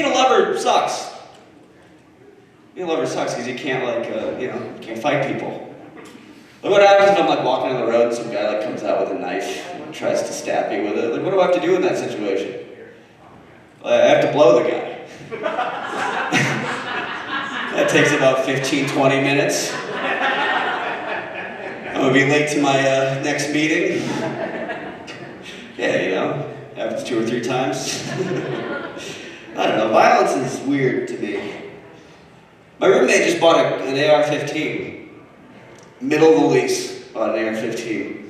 being a lover sucks. Being a lover sucks because you can't can't fight people. Like what happens if I'm like walking on the road and some guy like comes out with a knife and tries to stab me with it? Like what do I have to do in that situation? I have to blow the guy. That takes about 15, 20 minutes. I'm gonna be late to my next meeting. Yeah, happens 2 or 3 times. I don't know, violence is weird to me. My roommate just bought an AR-15. Middle of the lease, bought an AR-15.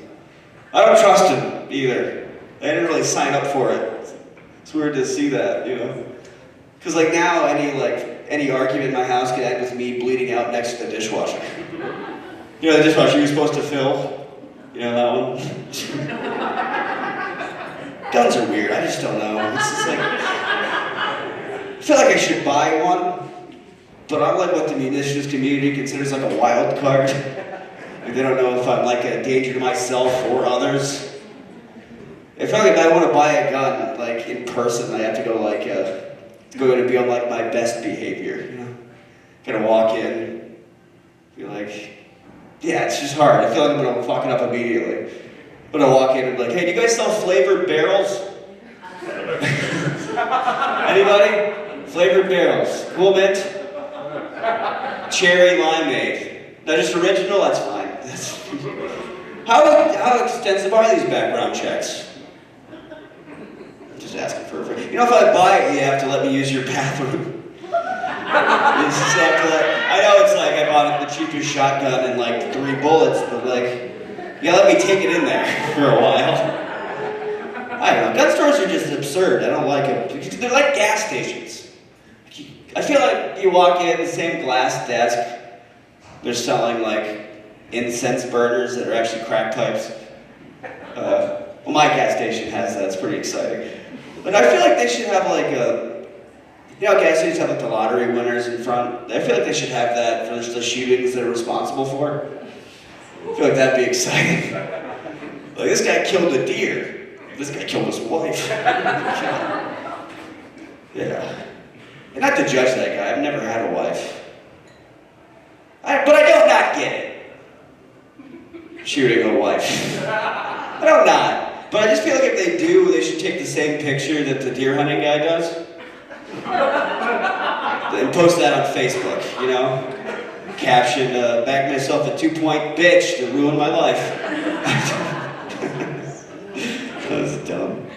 I don't trust him either. I didn't really sign up for it. It's weird to see that, Because like now, any argument in my house could end with me bleeding out next to the dishwasher. The dishwasher you're supposed to fill? That one? Guns are weird, I just don't know. It's just like, I feel like I should buy one, but I'm like what the munitions community considers like a wild card. Like they don't know if I'm like a danger to myself or others. I feel like if I want to buy a gun, like in person, I have to go to be on like my best behavior. Gotta walk in, be like, yeah, it's just hard. I feel like I'm gonna fuck it up immediately. I'm gonna walk in and be like, hey, do you guys sell flavored barrels? Anybody? Flavored barrels. Cool mint? Cherry limeade. Not just original? That's fine. How extensive are these background checks? Just asking for if I buy it, you have to let me use your bathroom. I know it's like I bought the cheapest shotgun and like 3 bullets, but like, you gotta let me take it in there for a while. I don't know, gun stores are just absurd. I don't like them. They're like gas stations. I feel like you walk in, the same glass desk, they're selling like incense burners that are actually crack pipes. Well, my gas station has that, it's pretty exciting. But I feel like they should have like gas stations have like the lottery winners in front. I feel like they should have that for the shootings they're responsible for. I feel like that'd be exciting. Like this guy killed a deer. This guy killed his wife. Yeah. And not to judge that guy, I've never had a wife. But I don't not get it. Shooting a wife. I don't not. But I just feel like if they do, they should take the same picture that the deer hunting guy does. And post that on Facebook, Caption, back myself a 2-point bitch that ruined my life. That was dumb.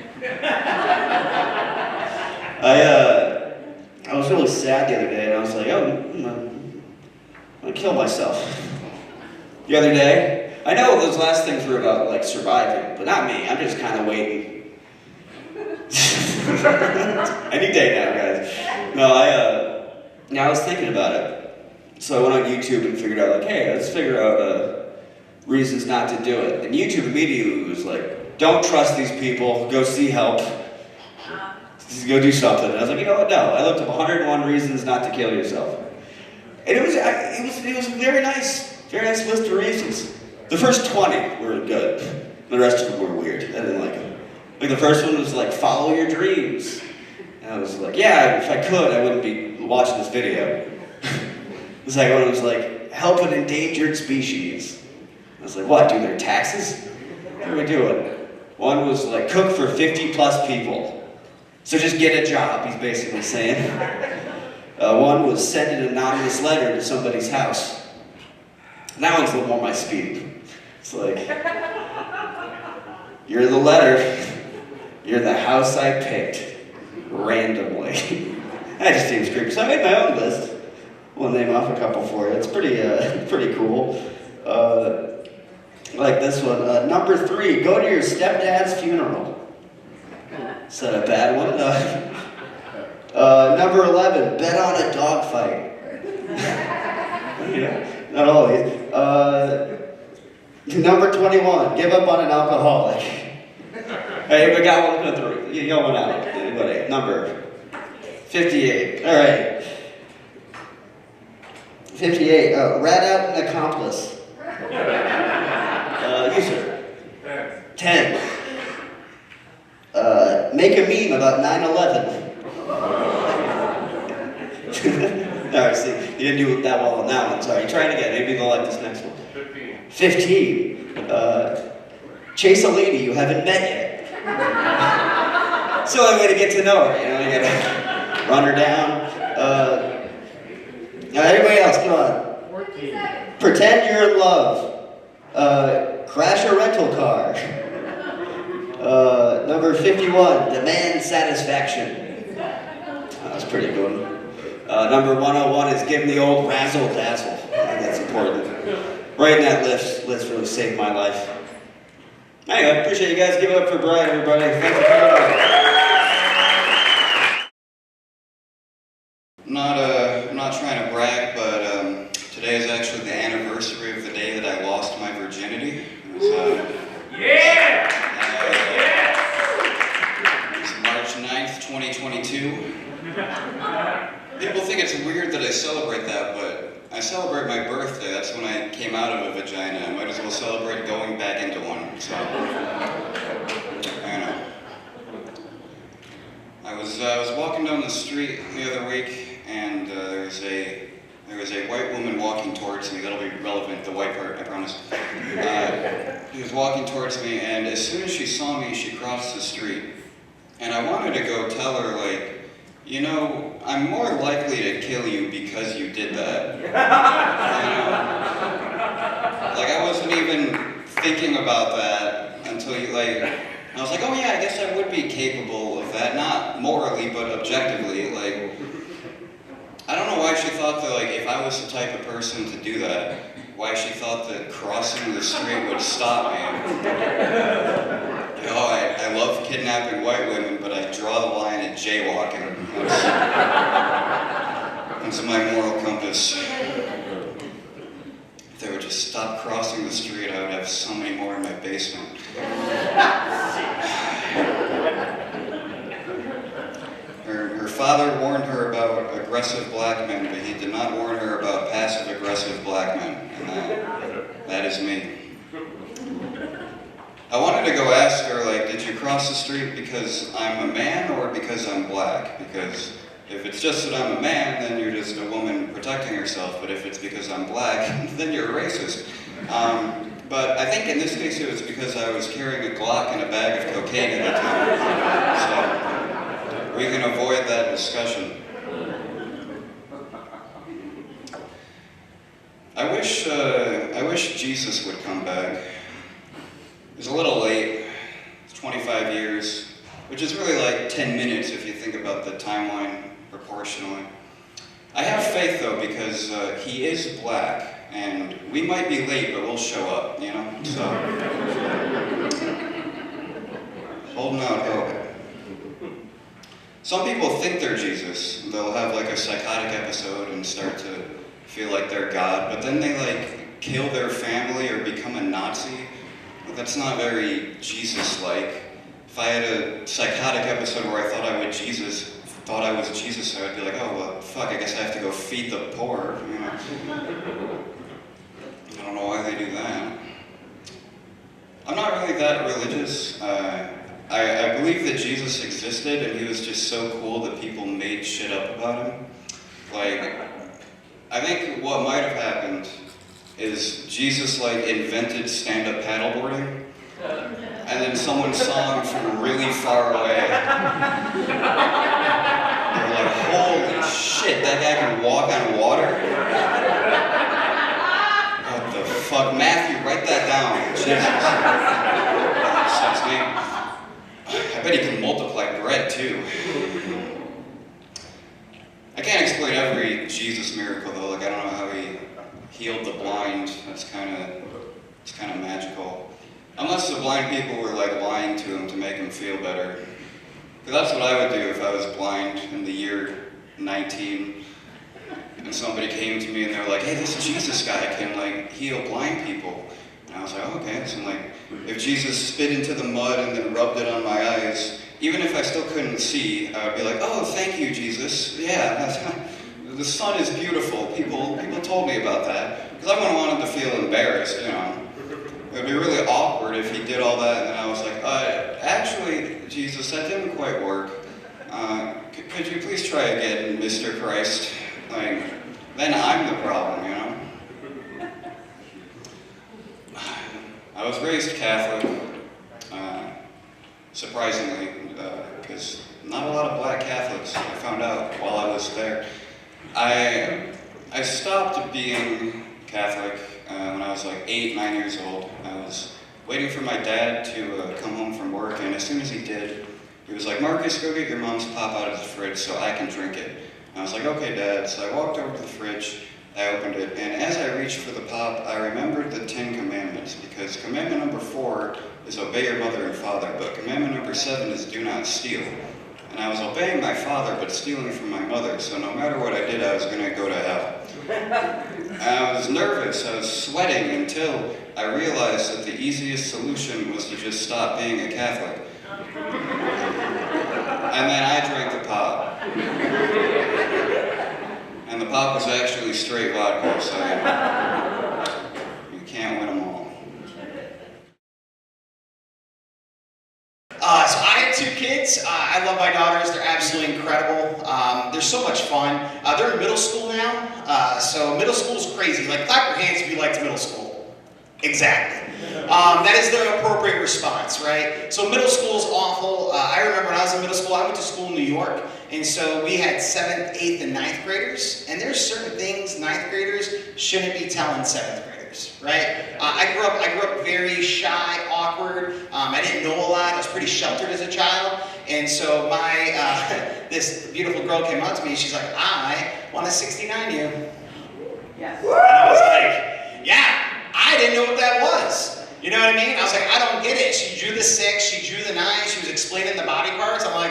I was really sad the other day, and I was like, I'm gonna kill myself. The other day, I know those last things were about like surviving, but not me. I'm just kind of waiting. Any day now, guys. No, I was thinking about it. So I went on YouTube and figured out like, hey, let's figure out reasons not to do it. And YouTube immediately was like, don't trust these people. Go see help. Go do something. And I was like, you know what? No. I looked up 101 reasons not to kill yourself. And it was a very nice list of reasons. The first 20 were good. The rest of them were weird. I didn't like them. Like the first one was like, follow your dreams. And I was like, yeah, if I could, I wouldn't be watching this video. The second one was like, help an endangered species. I was like, what, do their taxes? What are we doing? One was like, cook for 50 plus people. So just get a job, he's basically saying. One was send an anonymous letter to somebody's house. And that one's a little more my speed. It's like, you're the letter, you're the house I picked, randomly. That just seems creepy. So I made my own list. We'll name off a couple for you. It's pretty cool. Like this one. Number 3, go to your stepdad's funeral. Is that a bad one? Number 11, bet on a dog fight. Not always. Number 21, give up on an alcoholic. Hey, we got one, 3. You got one out. Anybody? Number 58. All right. 58. Rat out an accomplice. You, sir. 10. Make a meme about 9/11. Sorry, see, you didn't do that well on that one. Sorry, try it again. Maybe they'll like this next one. 15. Chase a lady you haven't met yet. It's the only way to get to know her, you know? You gotta run her down. Now, everybody else, come on. 14. Pretend you're in love. Crash a rental car. Number 51, demand satisfaction. That's pretty good. Number 101 is give him the old razzle dazzle. I think that's important. Writing that list really saved my life. Anyway, appreciate you guys. Give it up for Brian, everybody. Thanks for coming out. I'm not trying to brag, but today is actually the anniversary of the day that I lost my virginity. It was, it was March 9th, 2022. People think it's weird that I celebrate that, but I celebrate my birthday. That's when I came out of a vagina. I might as well celebrate going back into one. So, I know. I was walking down the street the other week, and there was a white woman walking towards me. That'll be relevant, the white part, I promise. She was walking towards me, and as soon as she saw me, she crossed the street. And I wanted to go tell her, like, you know, I'm more likely to kill you because you did that. You know? Like, I wasn't even thinking about that until you, like, I was like, oh yeah, I guess I would be capable of that. Not morally, but objectively. Like, I don't know why she thought that, like, if I was the type of person to do that, why she thought that crossing the street would stop me. Oh, I love kidnapping white women, but I draw the line at jaywalking. That's my moral compass. If they would just stop crossing the street, I would have so many more in my basement. Her father warned her about aggressive black men, but he did not warn her about passive-aggressive black men, and that is me. I wanted to go ask her, like, did you cross the street because I'm a man or because I'm black? Because if it's just that I'm a man, then you're just a woman protecting herself, but if it's because I'm black, then you're a racist. But I think in this case it was because I was carrying a Glock and a bag of cocaine at the time. So we can avoid that discussion. I wish Jesus would come back. It was a little late. It's 25 years, which is really like 10 minutes if you think about the timeline proportionally. I have faith though, because he is black, and we might be late, but we'll show up, you know? So, holding out hope. Some people think they're Jesus. They'll have like a psychotic episode and start to feel like they're God, but then they like kill their family or become a Nazi. That's not very Jesus-like. If I had a psychotic episode where I thought I was Jesus, I would be like, oh, well, fuck, I guess I have to go feed the poor, you know. I don't know why they do that. I'm not really that religious. I believe that Jesus existed and he was just so cool that people made shit up about him. Like, I think what might have happened is Jesus like invented stand-up paddleboarding, and then someone saw him from really far away. They were like, holy shit, that guy can walk on water? What the fuck? Matthew, write that down. Jesus. I bet he can multiply bread too. I can't explain every Jesus miracle though. Like, I don't know how he healed the blind. It's kind of magical. Unless the blind people were like lying to him to make him feel better. Because that's what I would do if I was blind in the year 19 and somebody came to me and they were like, hey, this Jesus guy can like heal blind people. And I was like, okay. So I'm like, if Jesus spit into the mud and then rubbed it on my eyes, even if I still couldn't see, I would be like, oh, thank you, Jesus. Yeah, the sun is beautiful. People told me about that. Because I wouldn't want him to feel embarrassed, you know. It would be really awkward if he did all that and then I was like, actually, Jesus, that didn't quite work. Could you please try again, Mr. Christ? Like, then I'm the problem, you know? I was raised Catholic, surprisingly, because not a lot of black Catholics, I found out while I was there. I stopped being Catholic when I was like 8, 9 years old. I was waiting for my dad to come home from work, and as soon as he did, he was like, Marcus, go get your mom's pop out of the fridge so I can drink it. And I was like, okay, Dad. So I walked over to the fridge, I opened it, and as I reached for the pop, I remembered the 10 Commandments, because commandment number 4 is obey your mother and father, but commandment number 7 is do not steal. And I was obeying my father, but stealing from my mother, so no matter what I did, I was going to go to hell. And I was nervous, I was sweating, until I realized that the easiest solution was to just stop being a Catholic. And then I drank the pop. And the pop was actually straight vodka, so you can't win them all. So I have 2 kids. I love my daughters. They're absolutely incredible. They're so much fun. They're in middle school now. So middle school is crazy. Like, clap your hands if you liked middle school. Exactly. That is the appropriate response, right? So middle school is awful. I remember when I was in middle school, I went to school in New York, and so we had 7th, 8th, and 9th graders, and there's certain things 9th graders shouldn't be telling 7th graders, right? I grew up very shy, awkward. I didn't know a lot. I was pretty sheltered as a child, and so this beautiful girl came up to me, and she's like, I want to 69 you. Yes. And I was like, yeah. I didn't know what that was. You know what I mean? I was like, I don't get it. She drew the 6, she drew the 9, she was explaining the body parts. I'm like,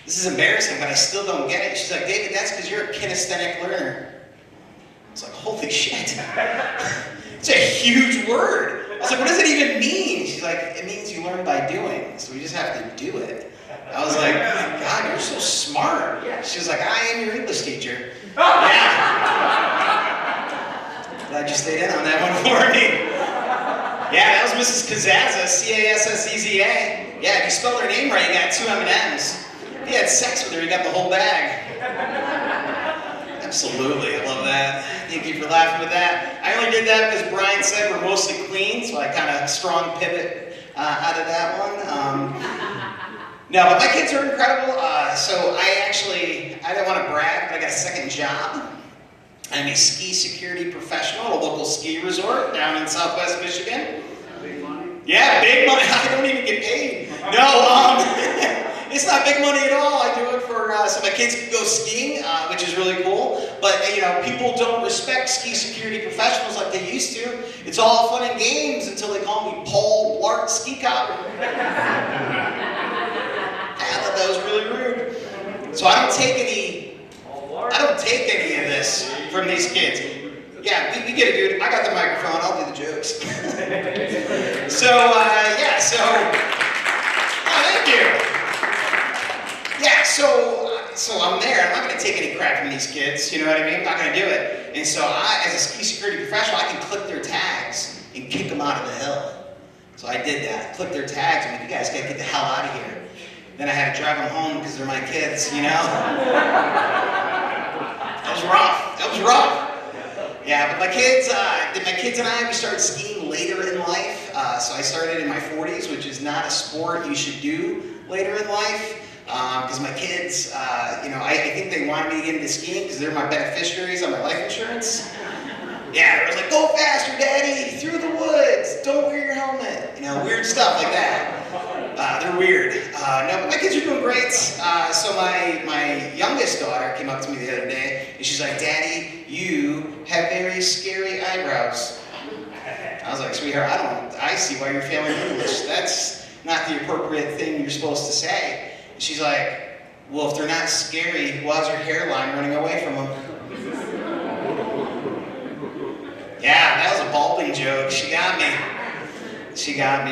this is embarrassing, but I still don't get it. She's like, David, that's because you're a kinesthetic learner. I was like, holy shit. It's a huge word. I was like, what does it even mean? She's like, it means you learn by doing, so we just have to do it. I was like, my God, you're so smart. She was like, I am your English teacher. Yeah. Glad you stayed in on that one for me. Yeah, that was Mrs. Kazazza, C-A-S-S-E-Z-A. Yeah, if you spell her name right, you got 2 M&Ms. If you had sex with her, you got the whole bag. Absolutely, I love that. Thank you for laughing with that. I only did that because Brian said we're mostly clean, so I kind of strong pivot out of that one. No, but my kids are incredible. So I didn't want to brag, but I got a second job. I'm a ski security professional at a local ski resort down in Southwest Michigan. Big money? Yeah, big money. I don't even get paid. No, it's not big money at all. I do it for so my kids can go skiing, which is really cool. But people don't respect ski security professionals like they used to. It's all fun and games until they call me Paul Blart Ski Cop. I thought that was really rude. So I don't take any of this from these kids. Yeah, we get it, dude. I got the microphone. I'll do the jokes. Thank you. Yeah, so I'm there. I'm not going to take any crap from these kids. You know what I mean? I'm not going to do it. And so as a ski security professional, I can clip their tags and kick them out of the hill. So I did that. Clip their tags. I'm like, you guys got to get the hell out of here. Then I had to drive them home because they're my kids, you know? That was rough. Yeah, but my kids and I, we started skiing later in life. So I started in my 40s, which is not a sport you should do later in life. Because my kids, I think they wanted me to get into skiing because they're my beneficiaries on my life insurance. Yeah, it was like, go faster, Daddy, through the woods, don't wear your helmet. Weird stuff like that. They're weird. No, but my kids are doing great. So my youngest daughter came up to me the other day, and she's like, Daddy, you have very scary eyebrows. I was like, sweetheart, I see why you're failing English. That's not the appropriate thing you're supposed to say. And she's like, well, if they're not scary, why's your hairline running away from them? Yeah, that was a balding joke. She got me.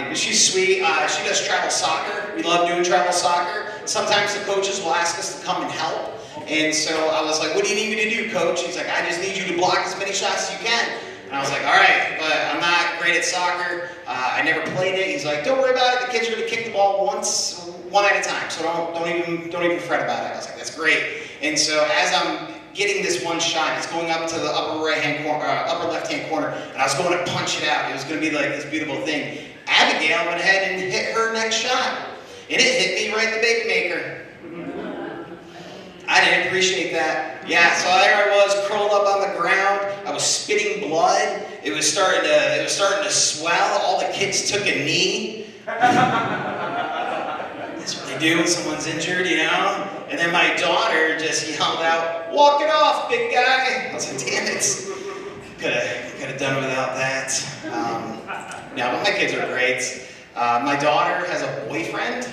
But she's sweet. She does travel soccer. We love doing travel soccer. Sometimes the coaches will ask us to come and help. And so I was like, what do you need me to do, coach? He's like, I just need you to block as many shots as you can. And I was like, all right, but I'm not great at soccer. I never played it. He's like, don't worry about it. The kids are going to kick the ball one at a time. So don't even fret about it. I was like, that's great. And so as I'm getting this one shot. It's going up to the upper right-hand corner, upper left-hand corner, and I was going to punch it out. It was going to be like this beautiful thing. Abigail went ahead and hit her next shot, and it hit me right in the baby maker. I didn't appreciate that. Yeah, so there I was, curled up on the ground. I was spitting blood. It was starting to swell. All the kids took a knee. That's what they do when someone's injured, you know? And then my daughter just yelled out, "Walk it off, big guy." I was like, damn it. Could have done without that. No, but my kids are great. My daughter has a boyfriend,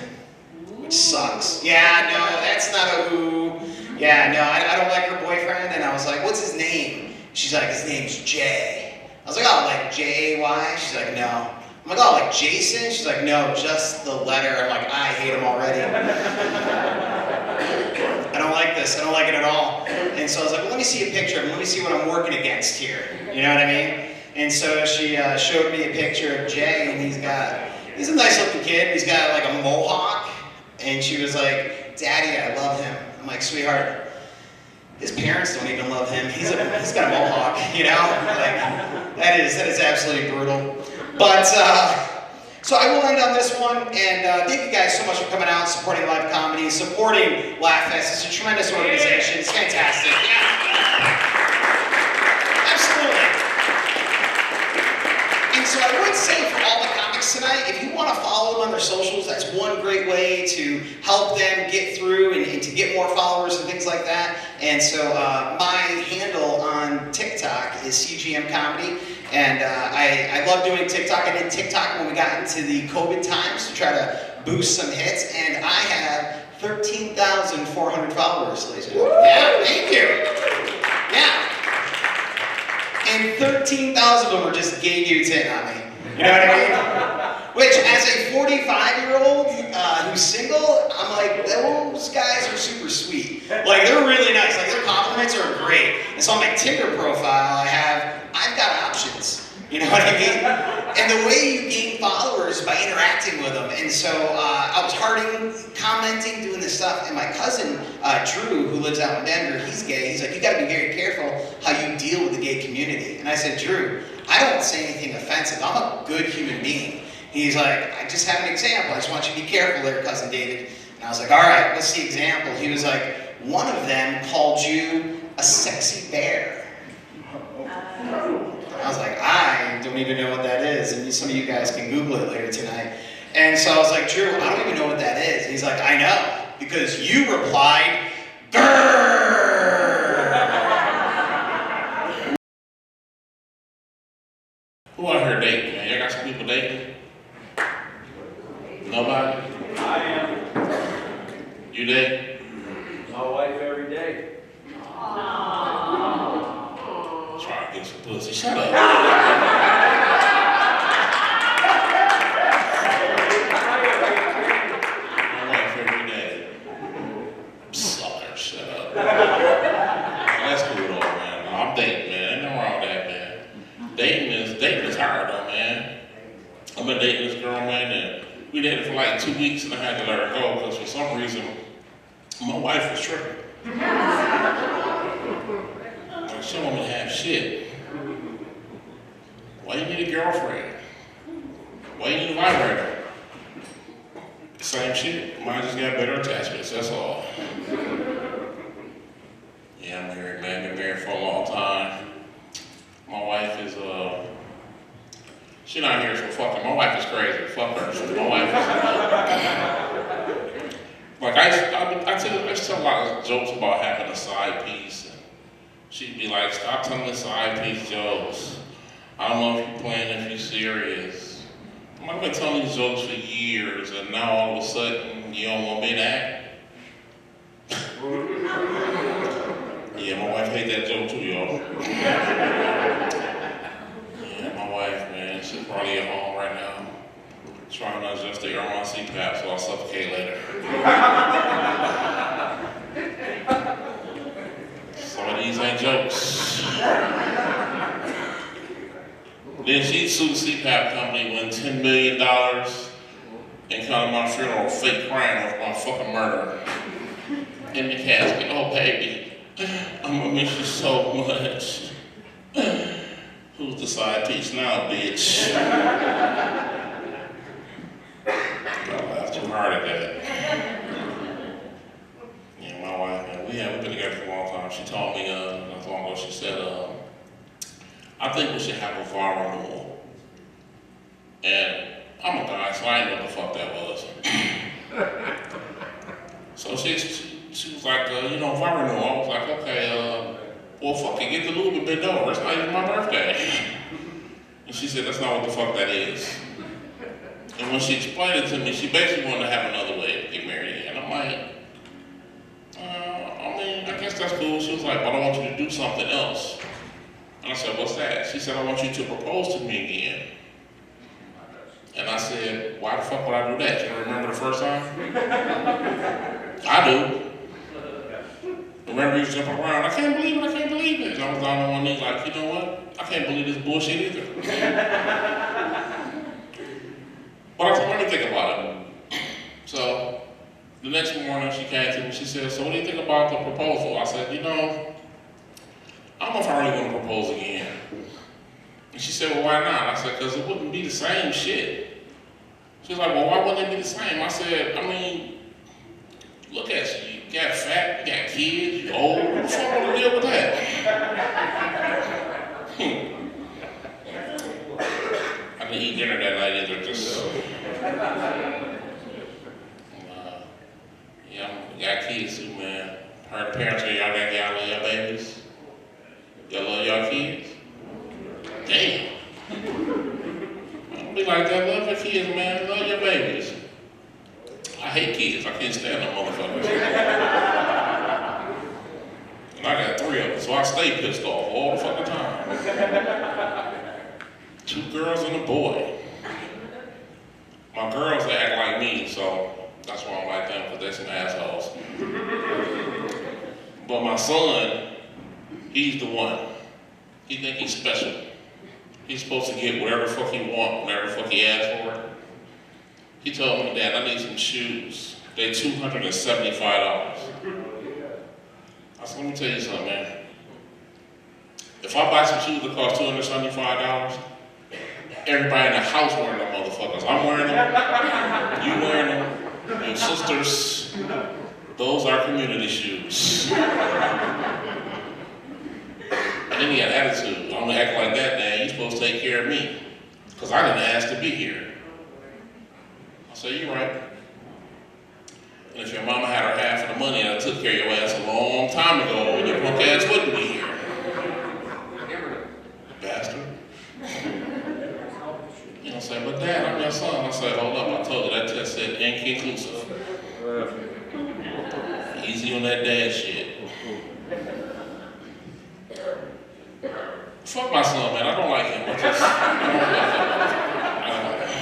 which sucks. Yeah, no, that's not a ooh. Yeah, no, I don't like her boyfriend. And I was like, "What's his name?" She's like, "His name's Jay." I was like, "Oh, like Jay?" She's like, "No." I'm like, "Oh, like Jason?" She's like, "No, just the letter." I'm like, I hate him already. I don't like this. I don't like it at all. And so I was like, well, let me see a picture of him. Let me see what I'm working against here. You know what I mean? And so she showed me a picture of Jay, and he's a nice looking kid. He's got like a mohawk. And she was like, "Daddy, I love him." I'm like, "Sweetheart, his parents don't even love him. He's got a mohawk, you know? Like, that is absolutely brutal." But, so I will end on this one, and thank you guys so much for coming out, supporting live comedy, supporting Laugh Fest. It's a tremendous organization. It's fantastic. Yeah. Absolutely. And so I would say for all the comics tonight, if you want to follow them on their socials, that's one great way to help them get through and to get more followers and things like that. And so my handle on TikTok is CGM Comedy. And I love doing TikTok. I did TikTok when we got into the COVID times to try to boost some hits. And I have 13,400 followers, ladies and gentlemen. Yeah, thank you. Yeah. And 13,000 of them are just gay dudes hitting on me. You know what I mean? Which, as a 45-year-old who's single, I'm like, those guys are super sweet. Like, they're really nice. Like, their compliments are great. And so on my Tinder profile, I've got options. You know what I mean? And the way you gain followers is by interacting with them. And so I was hearting, commenting, doing this stuff. And my cousin, Drew, who lives out in Denver, he's gay. He's like, "You got to be very careful how you deal with the gay community." And I said, "Drew, I don't say anything offensive. I'm a good human being." He's like, "I just have an example. I just want you to be careful there, cousin David." And I was like, "All right, what's the example?" He was like, "One of them called you a sexy bear." I was like, I don't even know what that is, and some of you guys can Google it later tonight. And so I was like, "Drew, I don't even know what that is." And he's like, "I know, because you replied, grrrr." Who out here dating, man? Y'all got some people dating? Nobody? I am. You date? My wife every day. Try to get some pussy. Shut up. My wife every day. Sucker, shut up. That's cool though, man. I'm dating, man. Ain't nothing wrong with that, man. Dating is hard though, man. I've been dating this girl, man, and we dated for like 2 weeks, and I had to let her go because for some reason my wife was tripping. Like, she don't even have shit. Why you need a girlfriend? Why you need a vibrator? Same shit. Mine just got better attachments, that's all. Yeah, I'm married, man. Been married for a long time. My wife is, she not here for fucking. My wife is crazy. Fuck her. My wife is, like, I tell a lot of jokes about having a side piece. And she'd be like, "Stop telling the side piece jokes. I don't know if you're playing, if you're serious." I've been telling these jokes for years, and now all of a sudden, you don't want me to act? Yeah, my wife hates that joke too, y'all. Yeah, my wife, man, she's probably at home right now, trying to adjust the air on my CPAP so I'll suffocate later. Some of these ain't jokes. Then she'd sue the CPAP company, win $10 million, and come to my funeral fake crying off my fucking murder. In the casket, "Oh baby, I'm gonna miss you so much. Who's the side piece now, bitch? I laughed too hard at that. Yeah, my wife, man, we've been together for a long time. She told me not so long ago, she said, I think we should have a VAR renewal. And I'm a guy, so I didn't know what the fuck that was. So she was like, VAR renewal. I was like, okay, well, fuck it, get the lube and bend over. It's not even my birthday. And she said, that's not what the fuck that is. And when she explained it to me, she basically wanted to have another way to get married. And I'm like, I guess that's cool. She was like, but I want you to do something else. And I said, what's that? She said, I want you to propose to me again. And I said, why the fuck would I do that? Can you remember the first time? I do. Remember you was jumping around, I can't believe it. And I was down on one knee like, you know what? I can't believe this bullshit either. But I said, let me think about it. So, the next morning she came to me, she said, so what do you think about the proposal? I said, I don't know if I really want to propose again. And she said, well, why not? I said, because it wouldn't be the same shit. She was like, well, why wouldn't it be the same? I said, look at you. You got fat, you got kids, you old. Who the fuck want to deal with that? I didn't eat dinner that night either, just... you got kids too, man. Her parents are y'all love your babies. Y'all love y'all kids. Damn. Don't be like that. Love your kids, man. Love your babies. I hate kids. I can't stand them motherfuckers. And I got 3 of them, so I stay pissed off all the fucking time. 2 girls and a boy. My girls, they act like me, so that's why I don't like them, because they're some assholes. But my son, he's the one. He think he's special. He's supposed to get whatever the fuck he want, whatever the fuck he asks for. He told me, Dad, I need some shoes. They're $275. I said, let me tell you something, man. If I buy some shoes that cost $275, everybody in the house wearing them motherfuckers. I'm wearing them, you wearing them, your sisters. Those are community shoes. And then he had attitude. I'm gonna act like that, Dad. You're supposed to take care of me. Because I didn't ask to be here. I said, you're right. And if your mama had her half of the money, I took care of your ass a long time ago when your punk ass wouldn't be here. Bastard. You know, I said, but Dad, I'm your son. I said, hold up, I told you that test said inconclusive. Easy on that dad shit. Fuck my son, man. I don't like him. I don't like him.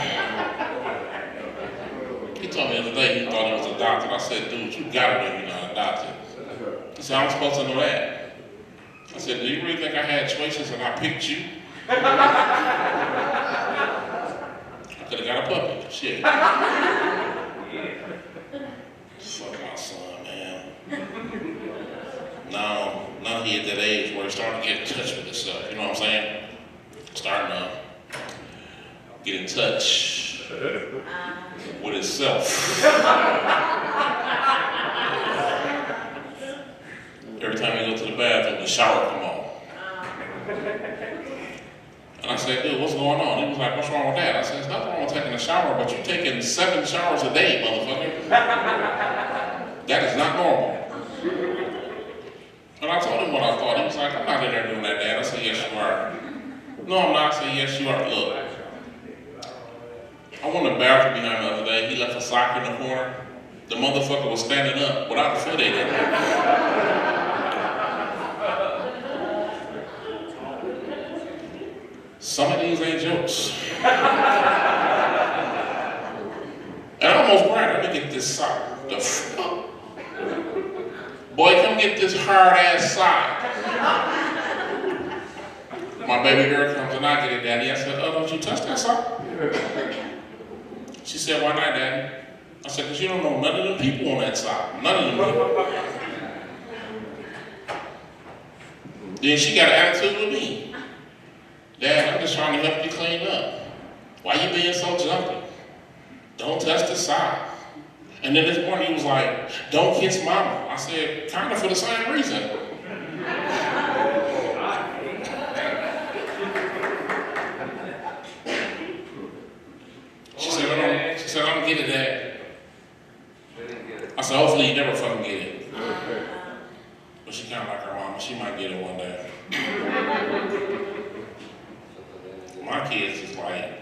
He told me the other day he thought he was adopted. I said, dude, you gotta know you're not adopted. He said, I'm supposed to know that. I said, do you really think I had choices and I picked you? I could have got a puppy. Shit. Fuck my son, man. Now he at that age where he's starting to get in touch with himself. You know what I'm saying? Starting to get in touch with himself. Every time he goes to the bathroom, the shower come on. And I said, dude, what's going on? He was like, what's wrong with that? I said, there's nothing wrong with taking a shower, but you're taking 7 showers a day, motherfucker. That is not normal. And I told him what I thought. He was like, I'm not in there doing that, Dad. I said, yes, you are. No, I'm not. I said, yes, you are. Look, I went to the bathroom behind the other day. He left a sock in the corner. The motherfucker was standing up without the foot in it. Some of these ain't jokes. And I almost cried. Let me get this sock. The fuck? Boy, come get this hard-ass sock. My baby girl comes and I get it, Daddy. I said, oh, don't you touch that sock? She said, why not, Daddy? I said, because you don't know none of them people on that sock. None of them people. Then she got an attitude with me. Dad, I'm just trying to help you clean up. Why you being so jumpy? Don't touch the sock. And then this morning he was like, don't kiss mama. I said, kind of for the same reason. She said, I don't get it, Dad. I said, hopefully you never fucking get it. But she kind of like her mama. She might get it one day. My kids is like,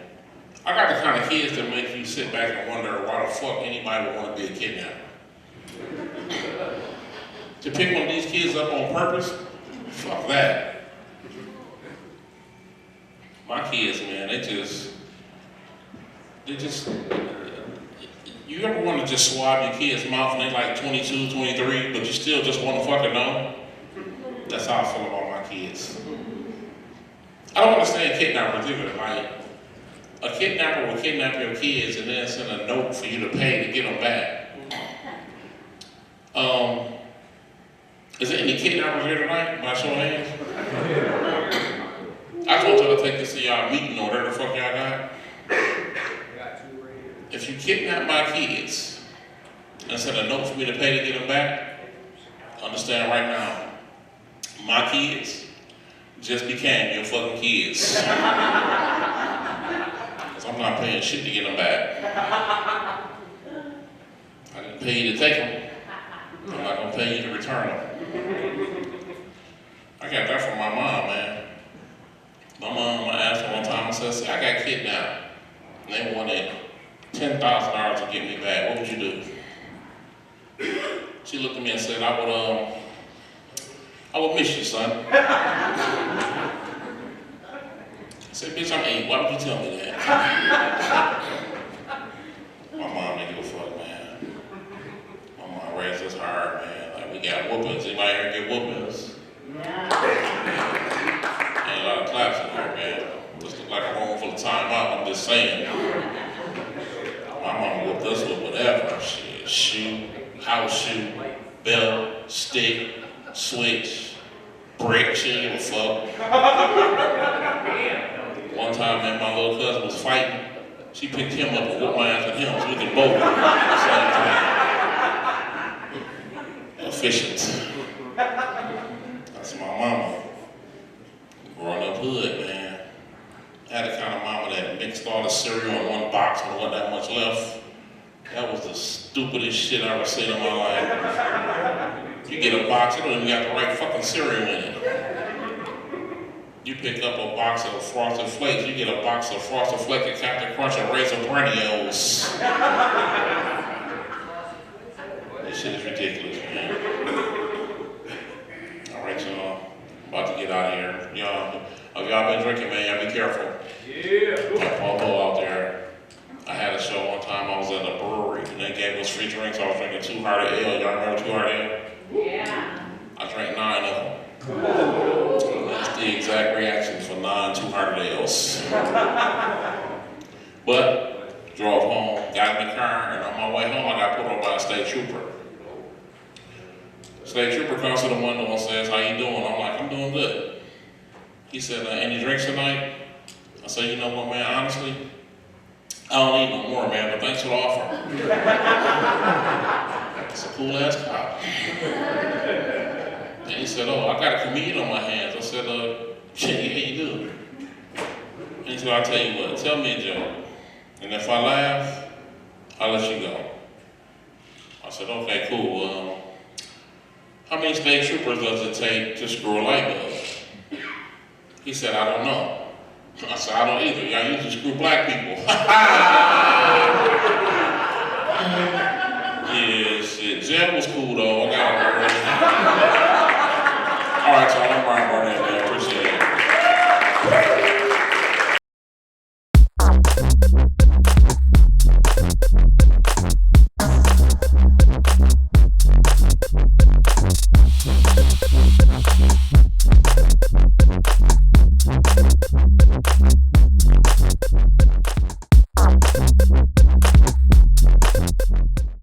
I got the kind of kids that make you sit back and wonder why the fuck anybody would want to be a kidnapper. To pick one of these kids up on purpose, fuck that. My kids, man, they just, you ever want to just swab your kid's mouth and they like 22, 23, but you still just want to fucking know? That's how I feel about my kids. I don't understand kidnappers either. Like, a kidnapper will kidnap your kids and then send a note for you to pay to get them back. Is there any kidnappers here tonight? By show of hands? I told y'all to take this to y'all meeting or whatever the fuck y'all got. If you kidnap my kids and send a note for me to pay to get them back, understand right now, my kids just became your fucking kids. Because I'm not paying shit to get them back. I didn't pay you to take them. I'm not gonna pay you to return them. I got that from my mom, man. My mom, I asked her one time, I said, see, I got kidnapped. And they wanted $10,000 to get me back. What would you do? She looked at me and said, I would miss you, son. I said, bitch, I'm 8. Why would you tell me that? My mom didn't give a fuck, man. My mom raised us hard, man. Like, we got whoopings. Anybody here get whoopings? Ain't a lot of claps in here, man. This look like a room full of time out. I'm just saying. My mama whooped us with whatever. Shit, shoe, house shoe, belt, stick, switch, brick, she didn't give a fuck. One time, man, my little cousin was fighting. She picked him up and whooped my ass with him. So we could both at the same time. Efficient. That's my mama. Growing up hood, man. I had the kind of mama that mixed all the cereal in one box and wasn't that much left. That was the stupidest shit I ever seen in my life. You get a box, you don't even got the right fucking cereal in it. You pick up a box of Frosted Flakes, you get a box of Frosted Flakes and Captain Crunch and Razor Perennials. This shit is ridiculous, man. All right, y'all. About to get out of here. Y'all, if y'all been drinking, man, y'all be careful. Yeah. Pumpo out there. I had a show one time, I was at a brewery, and they gave us free drinks. I was drinking 2 Hearted Ale. Y'all remember 2 Hearted Ale? Yeah. I drank 9 of them. That's the exact reaction for 9 2 Hearted Ales. But, drove home, got in the car, and on my way home, I got put on by a state trooper. State trooper comes to the window and says, how you doing? I'm like, I'm doing good. He said, any drinks tonight? I said, you know what, man, honestly, I don't need no more, man, but thanks for the offer. It's a cool ass cop. And he said, oh, I got a comedian on my hands. I said, yeah, you do. And he said, I'll tell you what, tell me a joke. And if I laugh, I'll let you go. I said, okay, cool. How many state troopers does it take to screw a light bulb? He said, I don't know. I said, I don't either. Y'all usually screw black people.